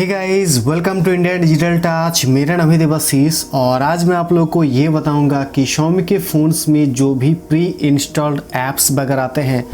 Hey guys, welcome to India digital touch. मेरा नाम है देवाशीष और आज मैं आप लोगों को ये बताऊंगा कि Xiaomi के फ़ोन्स में जो भी प्री इंस्टॉल्ड ऐप्स वगैरह आते हैं,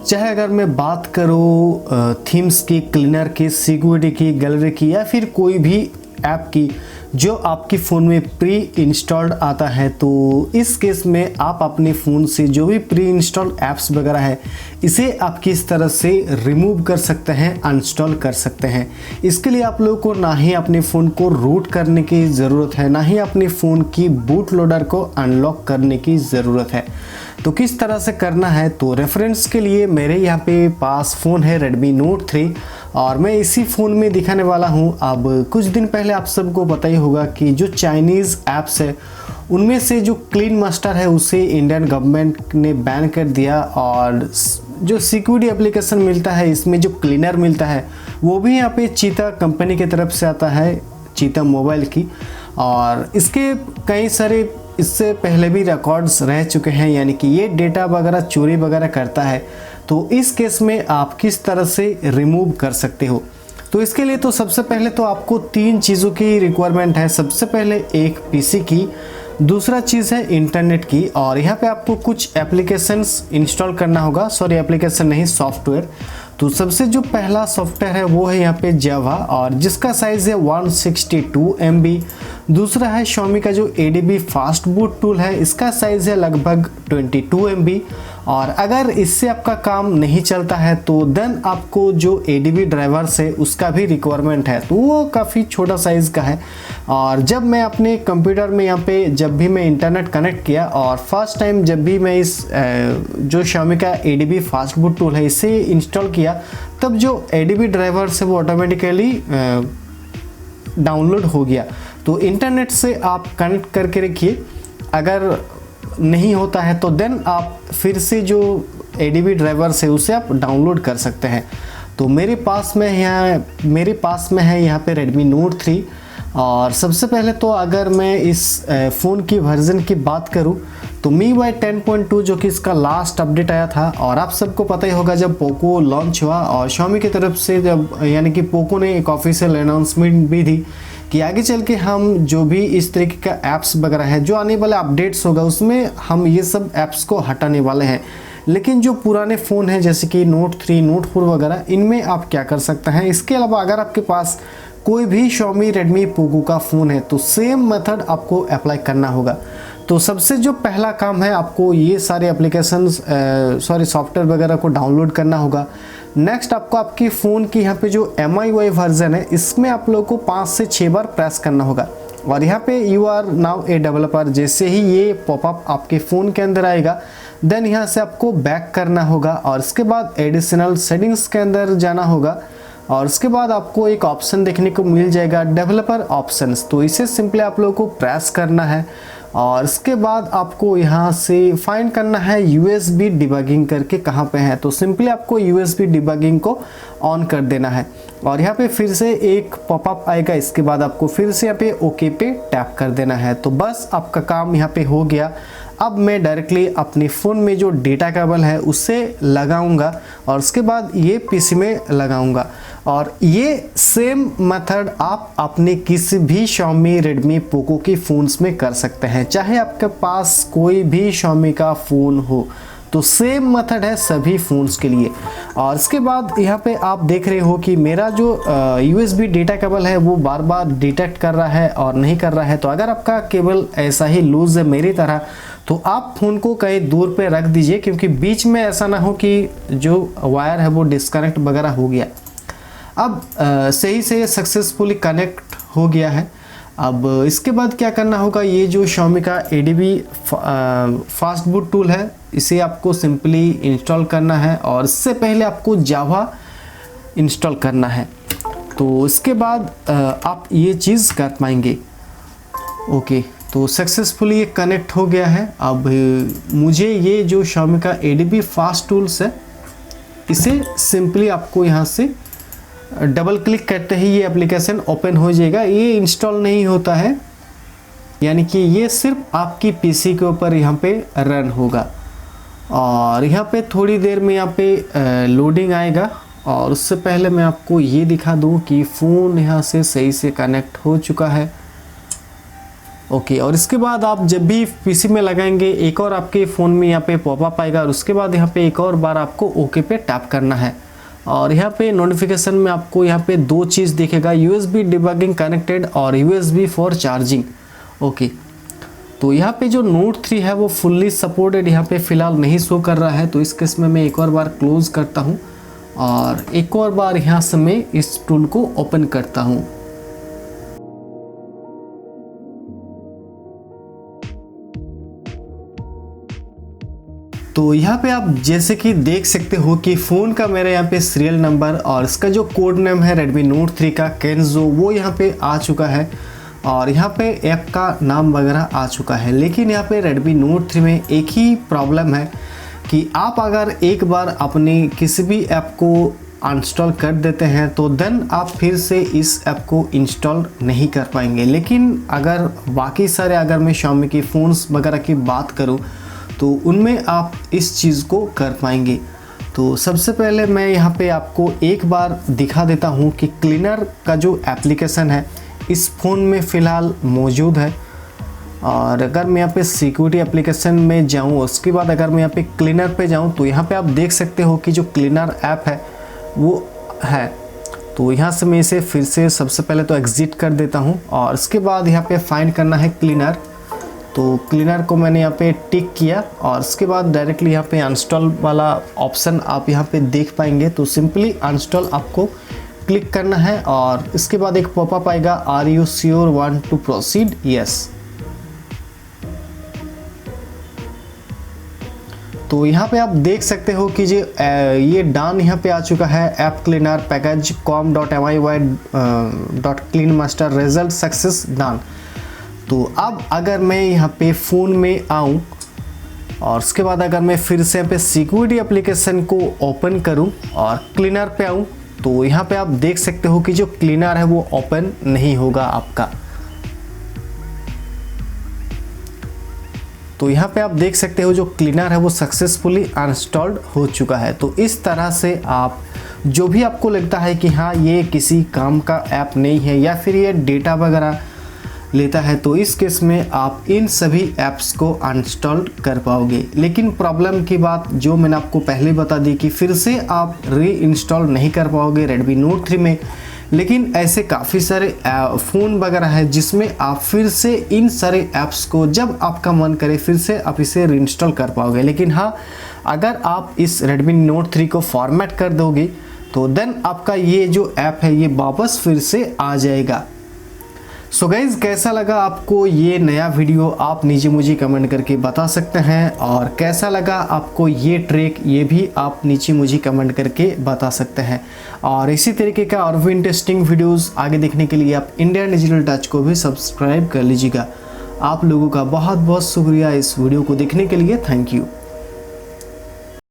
चाहे अगर मैं बात करूँ थीम्स की, क्लीनर की, सिक्योरिटी की, गैलरी की या फिर कोई भी ऐप की जो आपकी फ़ोन में प्री इंस्टॉल्ड आता है, तो इस केस में आप अपने फ़ोन से जो भी प्री इंस्टॉल्ड ऐप्स वगैरह है इसे आप किस तरह से रिमूव कर सकते हैं, अनइंस्टॉल कर सकते हैं। इसके लिए आप लोगों को ना ही अपने फ़ोन को रूट करने की ज़रूरत है, ना ही अपने फ़ोन की बूट लोडर को अनलॉक करने की ज़रूरत है। तो किस तरह से करना है, तो रेफरेंस के लिए मेरे यहाँ पे पास फ़ोन है Redmi Note 3 और मैं इसी फ़ोन में दिखाने वाला हूँ। अब कुछ दिन पहले आप सबको पता ही होगा कि जो चाइनीज़ ऐप्स है उनमें से जो क्लीन मास्टर है उसे इंडियन गवर्नमेंट ने बैन कर दिया और जो सिक्योरिटी एप्लीकेशन मिलता है, इसमें जो क्लीनर मिलता है वो भी यहाँ पे चीता कंपनी की तरफ से आता है, चीता मोबाइल की। और इसके कई सारे इससे पहले भी रिकॉर्ड्स रह चुके हैं, यानी कि ये डेटा वगैरह चोरी वगैरह करता है। तो इस केस में आप किस तरह से रिमूव कर सकते हो, तो इसके लिए तो सबसे पहले तो आपको 3 चीज़ों की रिक्वायरमेंट है। सबसे पहले एक पीसी की, दूसरा चीज़ है इंटरनेट की, और यहाँ पे आपको कुछ एप्लीकेशंस इंस्टॉल करना होगा। सॉरी, एप्लीकेशन नहीं, सॉफ्टवेयर। तो सबसे जो पहला सॉफ्टवेयर है वो है यहाँ पे जावा, और जिसका साइज़ है 162 MB। दूसरा है Xiaomi का जो ADB फास्ट बूट टूल है, इसका साइज़ है लगभग 22 MB। और अगर इससे आपका काम नहीं चलता है तो देन आपको जो ADB ड्राइवर्स है उसका भी रिक्वायरमेंट है, तो वो काफ़ी छोटा साइज़ का है। और जब मैं अपने कंप्यूटर में यहाँ पे जब भी मैं इंटरनेट कनेक्ट किया और फर्स्ट टाइम जब भी मैं इस जो Xiaomi का ADB फास्ट बूट टूल है इसे इंस्टॉल किया, तब जो ADB ड्राइवर्स है वो ऑटोमेटिकली डाउनलोड हो गया। तो इंटरनेट से आप कनेक्ट करके रखिए, अगर नहीं होता है तो देन आप फिर से जो ADB ड्राइवर्स है उसे आप डाउनलोड कर सकते हैं। तो मेरे पास में है यहाँ पे Redmi Note 3। और सबसे पहले तो अगर मैं इस फ़ोन की वर्जन की बात करूँ तो MIUI 10.2 जो कि इसका लास्ट अपडेट आया था, और आप सबको पता ही होगा जब पोको लॉन्च हुआ और Xiaomi की तरफ से जब यानी कि पोको ने एक ऑफिशियल अनाउंसमेंट भी दी कि आगे चल के हम जो भी इस तरीके का ऐप्स वगैरह है, जो आने वाले अपडेट्स होगा उसमें हम ये सब ऐप्स को हटाने वाले हैं। लेकिन जो पुराने फ़ोन हैं जैसे कि Note 3, Note 4 वगैरह, इनमें आप क्या कर सकते हैं। इसके अलावा अगर आपके पास कोई भी Xiaomi, Redmi, पोको का फ़ोन है तो सेम मेथड आपको अप्लाई करना होगा। तो सबसे जो पहला काम है, आपको ये सारे एप्लीकेशंस सॉफ्टवेयर वगैरह को डाउनलोड करना होगा। नेक्स्ट आपको आपके फ़ोन की यहाँ पे जो MIUI वर्जन है इसमें आप लोगों को 5 से 6 बार प्रेस करना होगा, और यहाँ पे you are now a developer जैसे ही ये पॉपअप आपके फ़ोन के अंदर आएगा, देन यहाँ से आपको बैक करना होगा और इसके बाद एडिशनल सेटिंग्स के अंदर जाना होगा। और उसके बाद आपको एक ऑप्शन देखने को मिल जाएगा, डेवलपर ऑप्शंस। तो इसे सिंपली आप लोगों को प्रेस करना है और इसके बाद आपको यहाँ से फाइंड करना है USB डिबगिंग करके कहाँ पे है। तो सिंपली आपको USB डिबगिंग को ऑन कर देना है और यहाँ पे फिर से एक पॉपअप आएगा। इसके बाद आपको फिर से यहाँ पे ओके पे टैप कर देना है। तो बस आपका काम यहाँ पे हो गया। अब मैं डायरेक्टली अपने फ़ोन में जो डेटा केबल है उससे लगाऊंगा और उसके बाद ये PC में लगाऊंगा। और ये सेम मेथड आप अपने किसी भी Xiaomi, Redmi, पोको की फ़ोन्स में कर सकते हैं, चाहे आपके पास कोई भी Xiaomi का फ़ोन हो। तो सेम मेथड है सभी फ़ोन्स के लिए। और इसके बाद यहाँ पे आप देख रहे हो कि मेरा जो USB डेटा केबल है वो बार बार डिटेक्ट कर रहा है और नहीं कर रहा है। तो अगर आपका केबल ऐसा ही लूज़ है मेरी तरह, तो आप फ़ोन को कहीं दूर पे रख दीजिए, क्योंकि बीच में ऐसा ना हो कि जो वायर है वो डिस्कनेक्ट वगैरह हो गया। अब सही से सक्सेसफुली कनेक्ट हो गया है। अब इसके बाद क्या करना होगा, ये जो Xiaomi का ADB फास्ट बूट टूल है इसे आपको सिंपली इंस्टॉल करना है और इससे पहले आपको जावा इंस्टॉल करना है। तो इसके बाद आप ये चीज़ कर पाएंगे। ओके, तो सक्सेसफुली ये कनेक्ट हो गया है। अब मुझे ये जो Xiaomi का ADB फास्ट टूल्स है इसे सिंपली आपको यहाँ से डबल क्लिक करते ही ये एप्लीकेशन ओपन हो जाएगा। ये इंस्टॉल नहीं होता है, यानी कि ये सिर्फ आपकी PC के ऊपर यहाँ पे रन होगा। और यहाँ पे थोड़ी देर में यहाँ पे लोडिंग आएगा और उससे पहले मैं आपको ये दिखा दूं कि फ़ोन यहाँ से सही से कनेक्ट हो चुका है। ओके, और इसके बाद आप जब भी पीसी में लगाएंगे एक और आपके फ़ोन में यहाँ पे पॉपअप आएगा और उसके बाद यहाँ पे एक और बार आपको ओके पे टैप करना है। और यहाँ पे नोटिफिकेशन में आपको यहाँ पे दो चीज़ दिखेगा, USB डिबगिंग कनेक्टेड और USB फॉर चार्जिंग। ओके, तो यहाँ पे जो Note 3 है वो फुल्ली सपोर्टेड यहाँ पे फ़िलहाल नहीं शो कर रहा है। तो इस केस में मैं एक और बार क्लोज करता हूँ और एक और बार यहाँ से मैं इस टूल को ओपन करता हूँ। तो यहाँ पे आप जैसे कि देख सकते हो कि फ़ोन का मेरे यहाँ पे सीरियल नंबर और इसका जो कोड नेम है Redmi Note 3 का केंजो वो यहाँ पे आ चुका है और यहाँ पे ऐप का नाम वगैरह आ चुका है। लेकिन यहाँ पे Redmi Note 3 में एक ही प्रॉब्लम है कि आप अगर एक बार अपनी किसी भी ऐप को अनइंस्टॉल कर देते हैं तो देन आप फिर से इस ऐप को इंस्टॉल नहीं कर पाएंगे। लेकिन अगर बाकी सारे अगर मैं Xiaomi के फ़ोन्स वगैरह की बात करूँ तो उनमें आप इस चीज़ को कर पाएंगे। तो सबसे पहले मैं यहाँ पे आपको एक बार दिखा देता हूँ कि क्लीनर का जो एप्लीकेशन है इस फ़ोन में फ़िलहाल मौजूद है। और अगर मैं यहाँ पे सिक्योरिटी एप्लीकेशन में जाऊँ उसके बाद अगर मैं यहाँ पे क्लीनर पे जाऊँ तो यहाँ पे आप देख सकते हो कि जो क्लीनर ऐप है वो है। तो यहाँ से मैं इसे फिर से सबसे पहले तो एग्ज़िट कर देता हूँ और उसके बाद यहाँ पे फाइंड करना है क्लीनर। तो क्लीनर को मैंने यहाँ पे टिक किया और उसके बाद डायरेक्टली यहाँ पे अनइंस्टॉल वाला ऑप्शन आप यहाँ पे देख पाएंगे। तो सिंपली अनइंस्टॉल आपको क्लिक करना है और इसके बाद एक पॉपअप आएगा, are you sure want to proceed, yes. तो यहाँ पे आप देख सकते हो कि ये डन यहाँ पे आ चुका है। App cleaner package com.miy.clean master result success done. तो अब अगर मैं यहाँ पे फ़ोन में आऊँ और उसके बाद अगर मैं फिर से यहाँ पे सिक्योरिटी एप्लीकेशन को ओपन करूँ और क्लीनर पे आऊँ तो यहाँ पे आप देख सकते हो कि जो क्लीनर है वो ओपन नहीं होगा आपका। तो यहाँ पे आप देख सकते हो जो क्लीनर है वो सक्सेसफुली अनइंस्टॉल्ड हो चुका है। तो इस तरह से आप जो भी आपको लगता है कि हाँ ये किसी काम का ऐप नहीं है या फिर ये डेटा वगैरह लेता है तो इस केस में आप इन सभी ऐप्स को अनइंस्टॉल कर पाओगे। लेकिन प्रॉब्लम की बात जो मैंने आपको पहले बता दी कि फिर से आप री इंस्टॉल नहीं कर पाओगे Redmi Note 3 में। लेकिन ऐसे काफ़ी सारे फ़ोन वगैरह है जिसमें आप फिर से इन सारे ऐप्स को जब आपका मन करे फिर से आप इसे री इंस्टॉल कर पाओगे। लेकिन हाँ, अगर आप इस Redmi Note 3 को फॉर्मेट कर दोगे तो देन आपका ये जो ऐप है ये वापस फिर से आ जाएगा। सो गाइज़, कैसा लगा आपको ये नया वीडियो आप नीचे मुझे कमेंट करके बता सकते हैं। और कैसा लगा आपको ये ट्रिक ये भी आप नीचे मुझे कमेंट करके बता सकते हैं। और इसी तरीके का और भी इंटरेस्टिंग वीडियोस आगे देखने के लिए आप इंडिया डिजिटल टच को भी सब्सक्राइब कर लीजिएगा। आप लोगों का बहुत बहुत शुक्रिया इस वीडियो को देखने के लिए। Thank you.